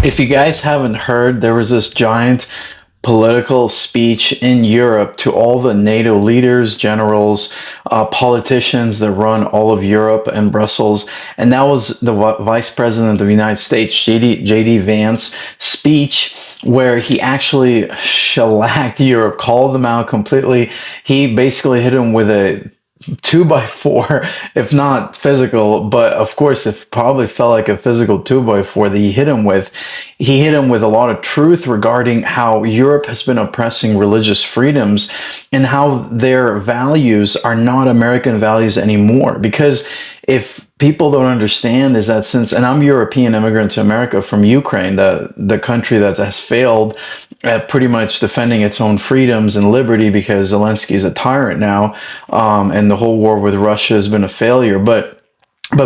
If you guys haven't heard, there was this giant political speech in Europe to all the NATO leaders, generals, politicians that run all of Europe and Brussels. And that was the Vice President of the United States, JD Vance, speech where he actually shellacked Europe, called them out completely. He basically hit them with a 2x4, if not physical, but of course it probably felt like a physical 2x4 that he hit him with. He hit him with a lot of truth regarding how Europe has been oppressing religious freedoms and how their values are not American values anymore. Because if people don't understand is that since, and I'm European immigrant to America from Ukraine, the country that has failed at pretty much defending its own freedoms and liberty because Zelensky is a tyrant now, and the whole war with Russia has been a failure. But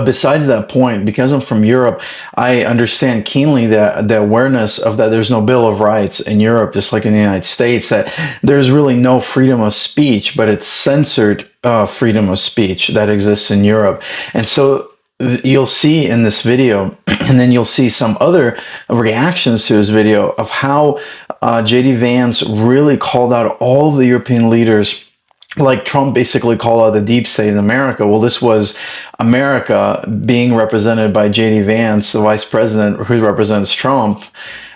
besides that point, because I'm from Europe, I understand keenly the awareness of that there's no Bill of Rights in Europe, just like in the United States, that there's really no freedom of speech, but it's censored freedom of speech that exists in Europe. And so you'll see in this video, and then you'll see some other reactions to this video of how JD Vance really called out all of the European leaders, like Trump basically called out the deep state in America. Well, this was America being represented by JD Vance, the vice president who represents Trump,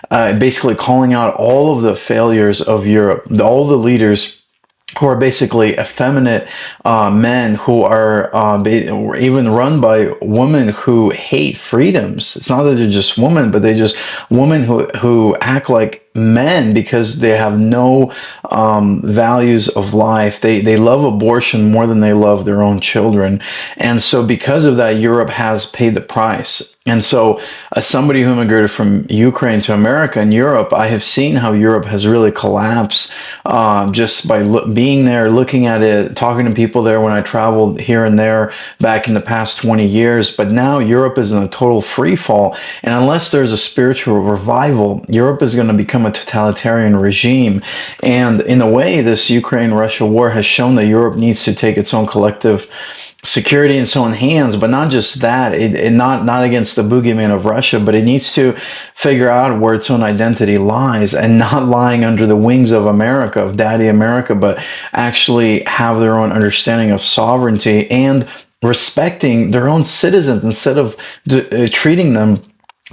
basically calling out all of the failures of Europe, all the leaders who are basically effeminate men who are even run by women who hate freedoms. It's not that they're just women, but they're just women who act like men because they have no values of life. They love abortion more than they love their own children. And so because of that, Europe has paid the price. And so as somebody who immigrated from Ukraine to America and Europe, I have seen how Europe has really collapsed just by being there, looking at it, talking to people there when I traveled here and there back in the past 20 years. But now Europe is in a total free fall. And unless there's a spiritual revival, Europe is going to become a totalitarian regime. And in a way, this Ukraine-Russia war has shown that Europe needs to take its own collective security in its own hands, but not just that, not against the boogeyman of Russia, but it needs to figure out where its own identity lies and not lying under the wings of America, of Daddy America, but actually have their own understanding of sovereignty and respecting their own citizens instead of treating them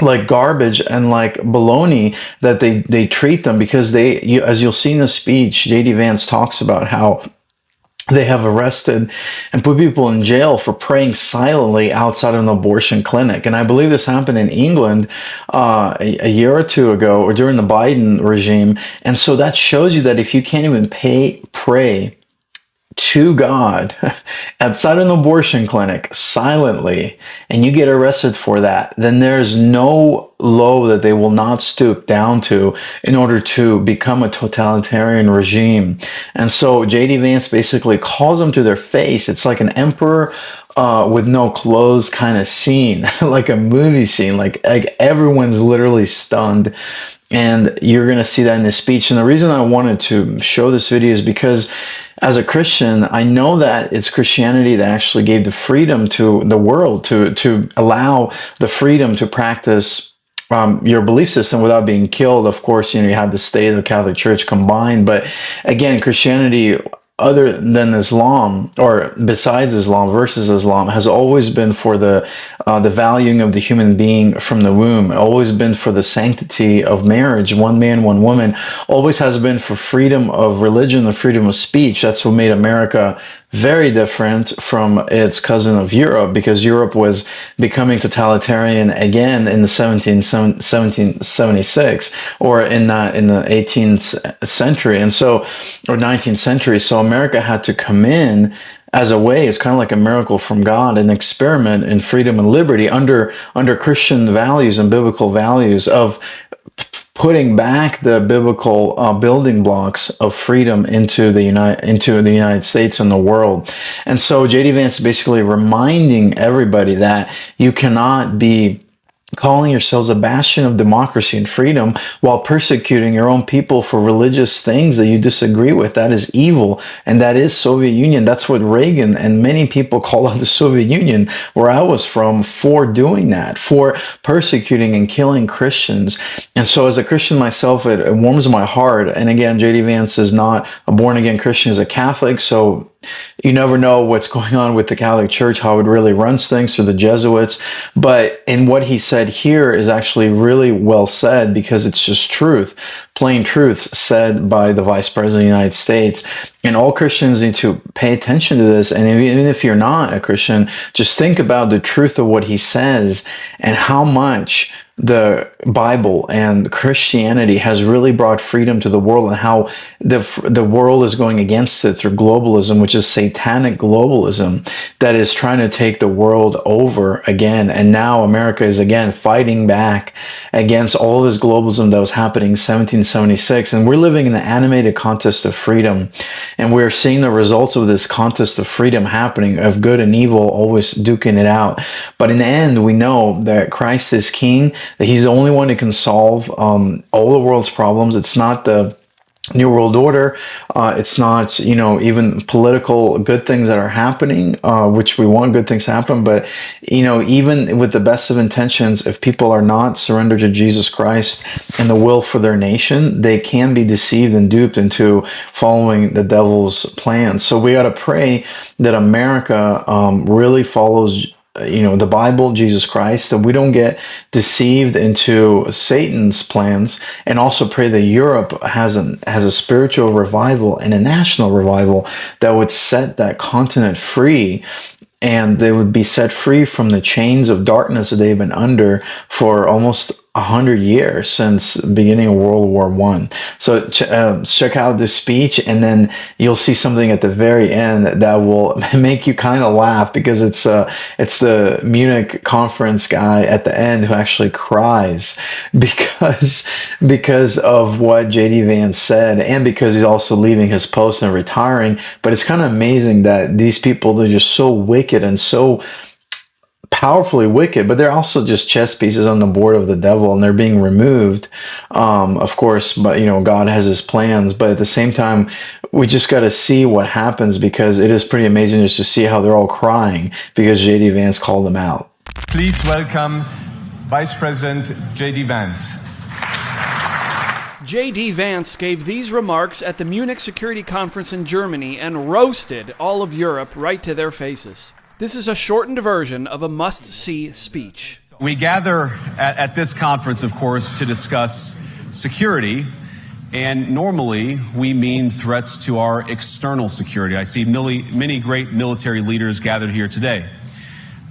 like garbage and like baloney that they treat them, because as you'll see in the speech, JD Vance talks about how they have arrested and put people in jail for praying silently outside of an abortion clinic. And I believe this happened in England a year or two ago, or during the Biden regime. And so that shows you that if you can't even pray to God outside an abortion clinic silently, and you get arrested for that, then there's no low that they will not stoop down to in order to become a totalitarian regime. And so JD Vance basically calls them to their face. It's like an emperor with no clothes kind of scene, like a movie scene, like everyone's literally stunned. And you're going to see that in this speech. And the reason I wanted to show this video is because as a Christian, I know that it's Christianity that actually gave the freedom to the world to allow the freedom to practice your belief system without being killed. Of course, you had the state and the Catholic Church combined. But again, Christianity, other than Islam, or besides Islam versus Islam, has always been for the valuing of the human being from the womb, always been for the sanctity of marriage, one man, one woman, always has been for freedom of religion and freedom of speech. That's what made America very different from its cousin of Europe, because Europe was becoming totalitarian again in the 1776 or in the 18th century, and so, or 19th century. So America had to come in as a way, it's kind of like a miracle from God, an experiment in freedom and liberty under Christian values and biblical values of putting back the biblical building blocks of freedom into the United States and the world. And so JD Vance is basically reminding everybody that you cannot be calling yourselves a bastion of democracy and freedom while persecuting your own people for religious things that you disagree with. That is evil, and that is Soviet Union. That's what Reagan and many people call out the Soviet Union, where I was from, for doing that, for persecuting and killing Christians. And so as a Christian myself, it warms my heart. And again, J.D. Vance is not a born-again Christian, he's a Catholic, so you never know what's going on with the Catholic Church, how it really runs things through the Jesuits. But in what he said here is actually really well said, because it's just truth, plain truth said by the Vice President of the United States. And all Christians need to pay attention to this. And even if you're not a Christian, just think about the truth of what he says and how much the Bible and Christianity has really brought freedom to the world, and how the world is going against it through globalism, which is satanic globalism that is trying to take the world over again. And now America is again fighting back against all this globalism that was happening in 1776. And we're living in an animated contest of freedom. And we're seeing the results of this contest of freedom happening, of good and evil always duking it out. But in the end, we know that Christ is King, that he's the only one who can solve all the world's problems. It's not the New World Order. It's not, even political good things that are happening, which we want good things to happen. But, even with the best of intentions, if people are not surrendered to Jesus Christ and the will for their nation, they can be deceived and duped into following the devil's plans. So we got to pray that America really follows the Bible, Jesus Christ, that we don't get deceived into Satan's plans, and also pray that Europe has a spiritual revival and a national revival that would set that continent free, and they would be set free from the chains of darkness that they've been under for almost 100 years, since the beginning of World War I. So check out this speech, and then you'll see something at the very end that will make you kind of laugh, because it's the Munich conference guy at the end who actually cries because of what J.D. Vance said, and because he's also leaving his post and retiring. But it's kind of amazing that these people, they're just so wicked and so powerfully wicked, but they're also just chess pieces on the board of the devil, and they're being removed, of course. But God has his plans. But at the same time, we just got to see what happens, because it is pretty amazing just to see how they're all crying because J.D. Vance called them out. Please welcome Vice President J.D. Vance. J.D. Vance gave these remarks at the Munich Security Conference in Germany and roasted all of Europe right to their faces. This is a shortened version of a must-see speech. We gather at this conference, of course, to discuss security, and normally we mean threats to our external security. I see many great military leaders gathered here today.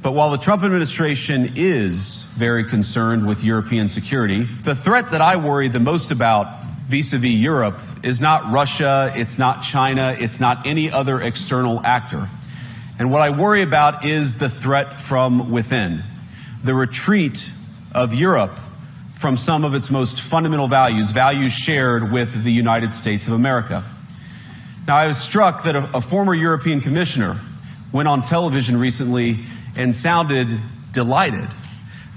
But while the Trump administration is very concerned with European security, the threat that I worry the most about vis-a-vis Europe is not Russia, it's not China, it's not any other external actor. And what I worry about is the threat from within, the retreat of Europe from some of its most fundamental values shared with the United States of America. Now, I was struck that a former European commissioner went on television recently and sounded delighted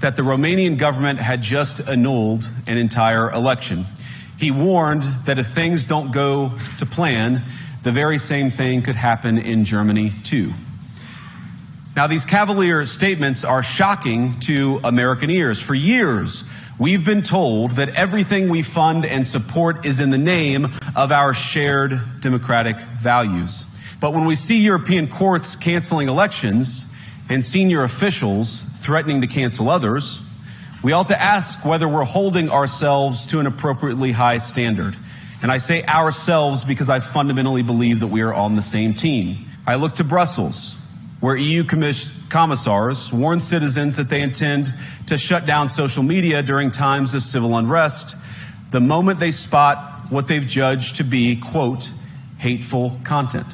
that the Romanian government had just annulled an entire election. He warned that if things don't go to plan, the very same thing could happen in Germany too. Now, these cavalier statements are shocking to American ears. For years, we've been told that everything we fund and support is in the name of our shared democratic values. But when we see European courts canceling elections and senior officials threatening to cancel others, we ought to ask whether we're holding ourselves to an appropriately high standard. And I say ourselves because I fundamentally believe that we are on the same team. I look to Brussels, where EU commissars warn citizens that they intend to shut down social media during times of civil unrest the moment they spot what they've judged to be, quote, hateful content.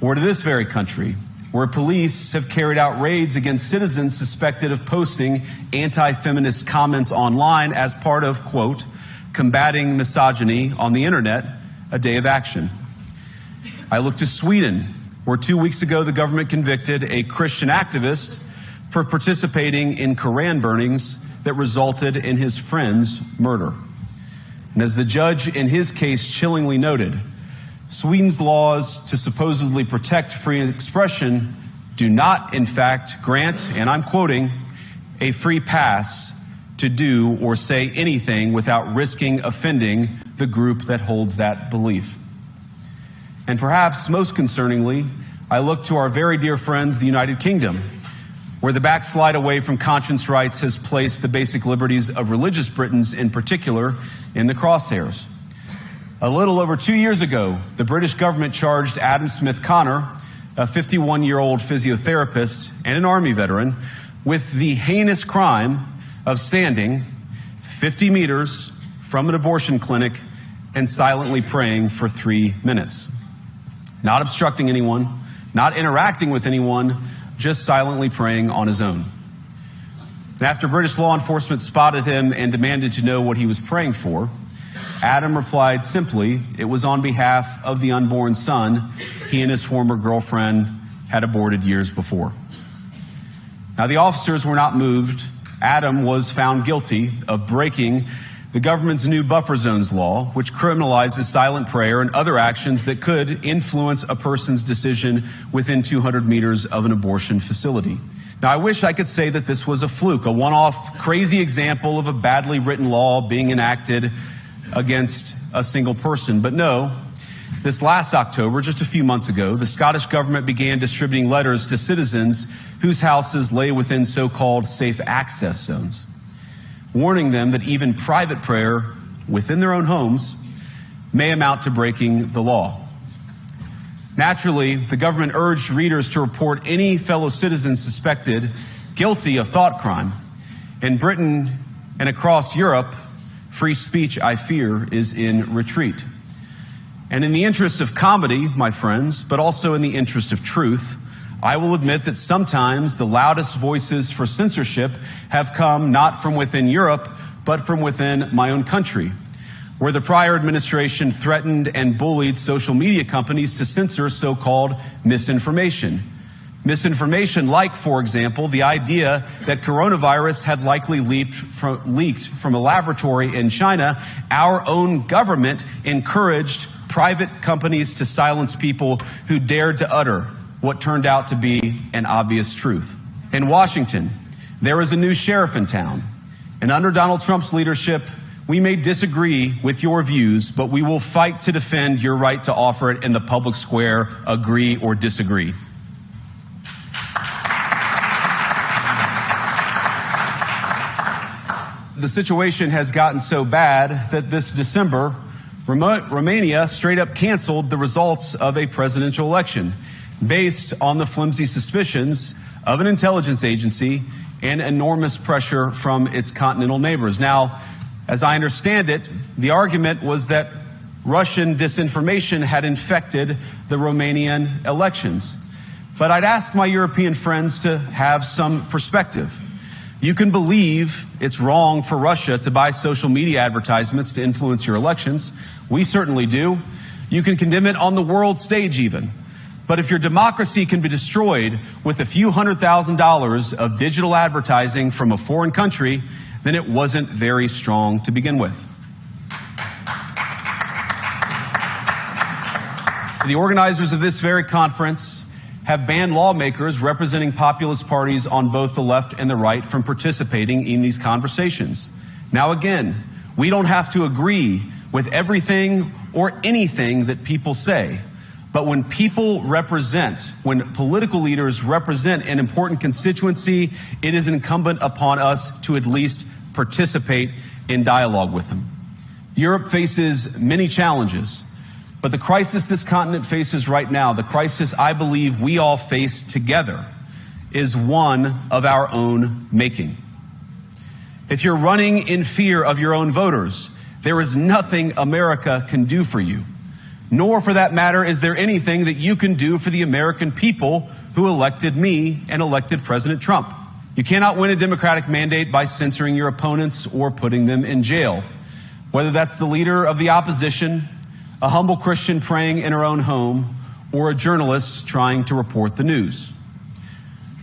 Or to this very country, where police have carried out raids against citizens suspected of posting anti-feminist comments online as part of, quote, combating misogyny on the internet, a day of action. I look to Sweden, where 2 weeks ago the government convicted a Christian activist for participating in Koran burnings that resulted in his friend's murder. And as the judge in his case chillingly noted, Sweden's laws to supposedly protect free expression do not, in fact, grant, and I'm quoting, a free pass to do or say anything without risking offending the group that holds that belief. And perhaps most concerningly, I look to our very dear friends, the United Kingdom, where the backslide away from conscience rights has placed the basic liberties of religious Britons in particular in the crosshairs. A little over 2 years ago, the British government charged Adam Smith Connor, a 51-year-old physiotherapist and an Army veteran, with the heinous crime of standing 50 meters from an abortion clinic and silently praying for 3 minutes. Not obstructing anyone, not interacting with anyone, just silently praying on his own. And after British law enforcement spotted him and demanded to know what he was praying for, Adam replied simply, it was on behalf of the unborn son he and his former girlfriend had aborted years before. Now, the officers were not moved. Adam was found guilty of breaking the government's new buffer zones law, which criminalizes silent prayer and other actions that could influence a person's decision within 200 meters of an abortion facility. Now, I wish I could say that this was a fluke, a one-off crazy example of a badly written law being enacted against a single person. But no, this last October, just a few months ago, the Scottish government began distributing letters to citizens whose houses lay within so-called safe access zones, warning them that even private prayer within their own homes may amount to breaking the law. Naturally, the government urged readers to report any fellow citizens suspected guilty of thought crime. In Britain and across Europe, free speech, I fear, is in retreat. And in the interest of comedy, my friends, but also in the interest of truth, I will admit that sometimes the loudest voices for censorship have come not from within Europe, but from within my own country, where the prior administration threatened and bullied social media companies to censor so-called misinformation. Misinformation like, for example, the idea that coronavirus had likely leaked from a laboratory in China. Our own government encouraged private companies to silence people who dared to utter what turned out to be an obvious truth. In Washington, there is a new sheriff in town, and under Donald Trump's leadership, we may disagree with your views, but we will fight to defend your right to offer it in the public square, agree or disagree. The situation has gotten so bad that this December, Romania straight up canceled the results of a presidential election based on the flimsy suspicions of an intelligence agency and enormous pressure from its continental neighbors. Now, as I understand it, the argument was that Russian disinformation had infected the Romanian elections. But I'd ask my European friends to have some perspective. You can believe it's wrong for Russia to buy social media advertisements to influence your elections. We certainly do. You can condemn it on the world stage even. But if your democracy can be destroyed with a few $100,000 of digital advertising from a foreign country, then it wasn't very strong to begin with. The organizers of this very conference have banned lawmakers representing populist parties on both the left and the right from participating in these conversations. Now again, we don't have to agree with everything or anything that people say. But when people represent, when political leaders represent an important constituency, it is incumbent upon us to at least participate in dialogue with them. Europe faces many challenges, but the crisis this continent faces right now, the crisis I believe we all face together, is one of our own making. If you're running in fear of your own voters, there is nothing America can do for you. Nor, for that matter, is there anything that you can do for the American people who elected me and elected President Trump. You cannot win a Democratic mandate by censoring your opponents or putting them in jail. Whether that's the leader of the opposition, a humble Christian praying in her own home, or a journalist trying to report the news.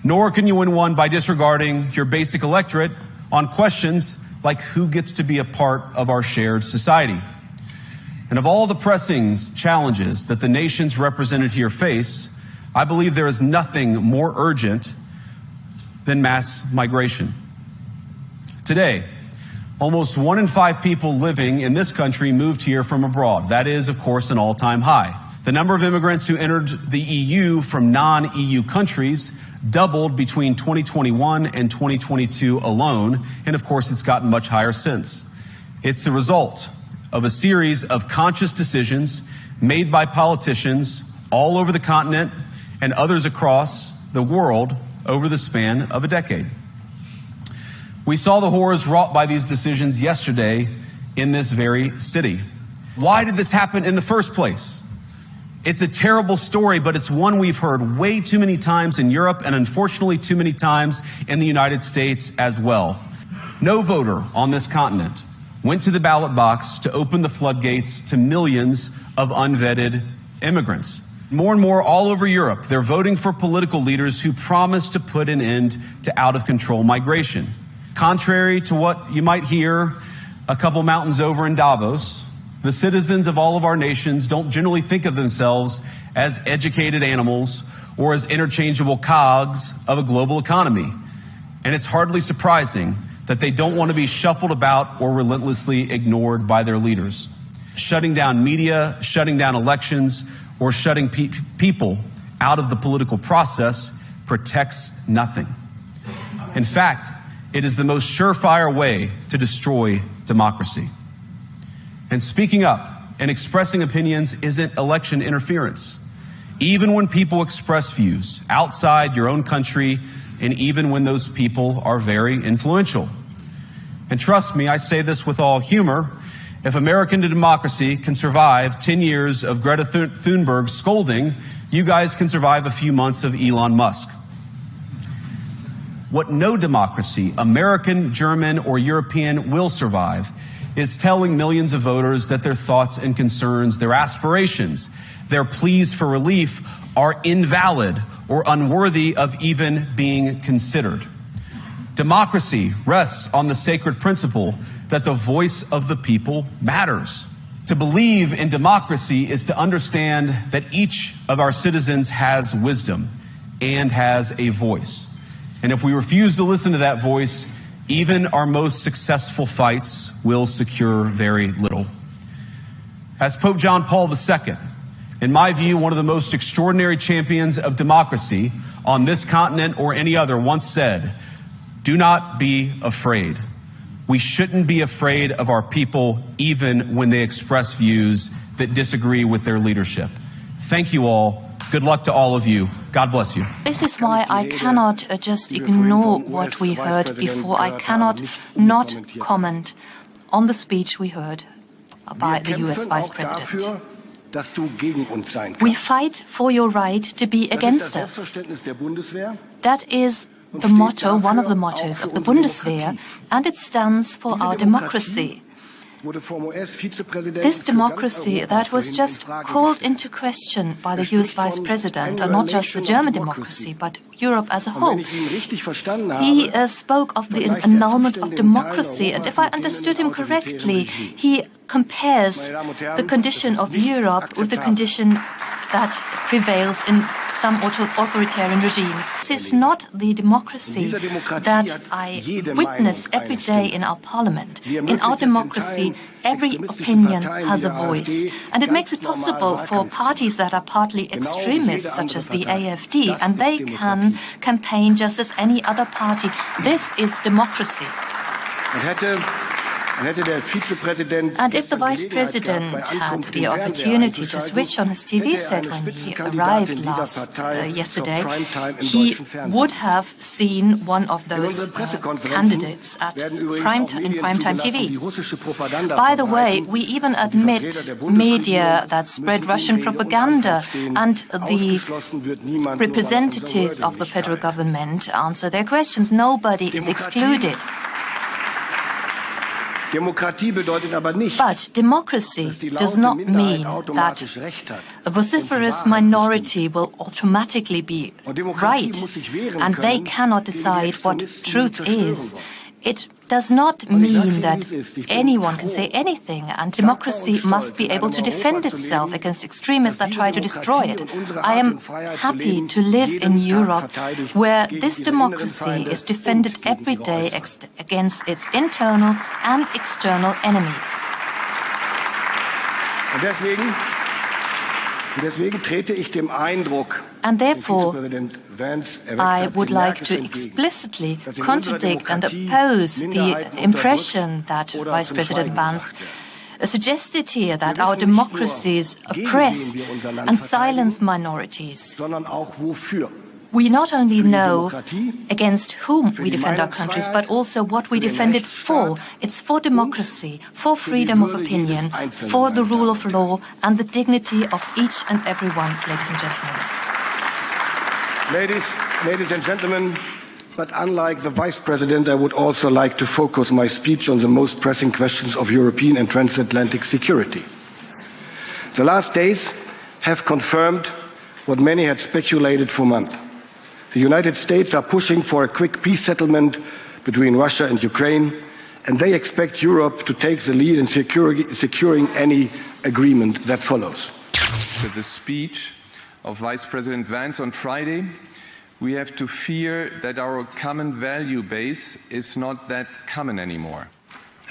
Nor can you win one by disregarding your basic electorate on questions like who gets to be a part of our shared society. And of all the pressing challenges that the nations represented here face, I believe there is nothing more urgent than mass migration. Today, almost 1 in 5 people living in this country moved here from abroad. That is, of course, an all-time high. The number of immigrants who entered the EU from non-EU countries doubled between 2021 and 2022 alone, and of course it's gotten much higher since. It's the result of a series of conscious decisions made by politicians all over the continent and others across the world over the span of a decade. We saw the horrors wrought by these decisions yesterday in this very city. Why did this happen in the first place? It's a terrible story, but it's one we've heard way too many times in Europe and unfortunately too many times in the United States as well. No voter on this continent went to the ballot box to open the floodgates to millions of unvetted immigrants. More and more all over Europe, they're voting for political leaders who promise to put an end to out-of-control migration. Contrary to what you might hear a couple mountains over in Davos, the citizens of all of our nations don't generally think of themselves as educated animals or as interchangeable cogs of a global economy. And it's hardly surprising that they don't want to be shuffled about or relentlessly ignored by their leaders. Shutting down media, shutting down elections, or shutting people out of the political process protects nothing. In fact, it is the most surefire way to destroy democracy. And speaking up and expressing opinions isn't election interference. Even when people express views outside your own country, and even when those people are very influential. And trust me, I say this with all humor, if American democracy can survive 10 years of Greta Thunberg's scolding, you guys can survive a few months of Elon Musk. What no democracy, American, German, or European, will survive is telling millions of voters that their thoughts and concerns, their aspirations, their pleas for relief are invalid or unworthy of even being considered. Democracy rests on the sacred principle that the voice of the people matters. To believe in democracy is to understand that each of our citizens has wisdom and has a voice. And if we refuse to listen to that voice, even our most successful fights will secure very little. As Pope John Paul II, in my view, one of the most extraordinary champions of democracy on this continent or any other, once said, "Do not be afraid." We shouldn't be afraid of our people, even when they express views that disagree with their leadership. Thank you all. Good luck to all of you. God bless you. This is why I cannot just ignore what we heard before. I cannot not comment on the speech we heard by the US Vice President. We fight for your right to be against us. That is the motto, one of the mottos of the Bundeswehr, and it stands for our democracy. This democracy that was just called into question by the US Vice President, and not just the German democracy, but Europe as a whole. He spoke of the annulment of democracy, and if I understood him correctly, he compares the condition of Europe with the condition that prevails in some authoritarian regimes. This is not the democracy that I witness every day in our parliament. In our democracy, every opinion has a voice, and it makes it possible for parties that are partly extremist, such as the AfD, and they can campaign just as any other party. This is democracy. And if the Vice President had the opportunity to switch on his TV set when he arrived yesterday, he would have seen one of those candidates in primetime TV. By the way, we even admit media that spread Russian propaganda, and the representatives of the federal government answer their questions. Nobody is excluded. But democracy does not mean that a vociferous minority will automatically be right, and they cannot decide what truth is. It does not mean that anyone can say anything, and democracy must be able to defend itself against extremists that try to destroy it. I am happy to live in Europe, where this democracy is defended every day against its internal and external enemies. And therefore, I would like to explicitly contradict and oppose the impression that Vice President Vance suggested here, that our democracies oppress and silence minorities. We not only know against whom we defend our countries, but also what we defend it for. It's for democracy, for freedom of opinion, for the rule of law, and the dignity of each and every one, ladies and gentlemen. Ladies and gentlemen, but unlike the Vice President, I would also like to focus my speech on the most pressing questions of European and transatlantic security. The last days have confirmed what many had speculated for months. The United States are pushing for a quick peace settlement between Russia and Ukraine, and they expect Europe to take the lead in securing any agreement that follows. To the speech of Vice President Vance on Friday, we have to fear that our common value base is not that common anymore.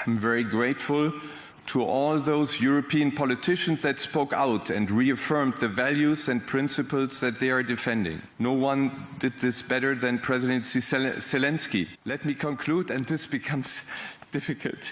I'm very grateful to all those European politicians that spoke out and reaffirmed the values and principles that they are defending. No one did this better than President Zelensky. Let me conclude, and this becomes difficult.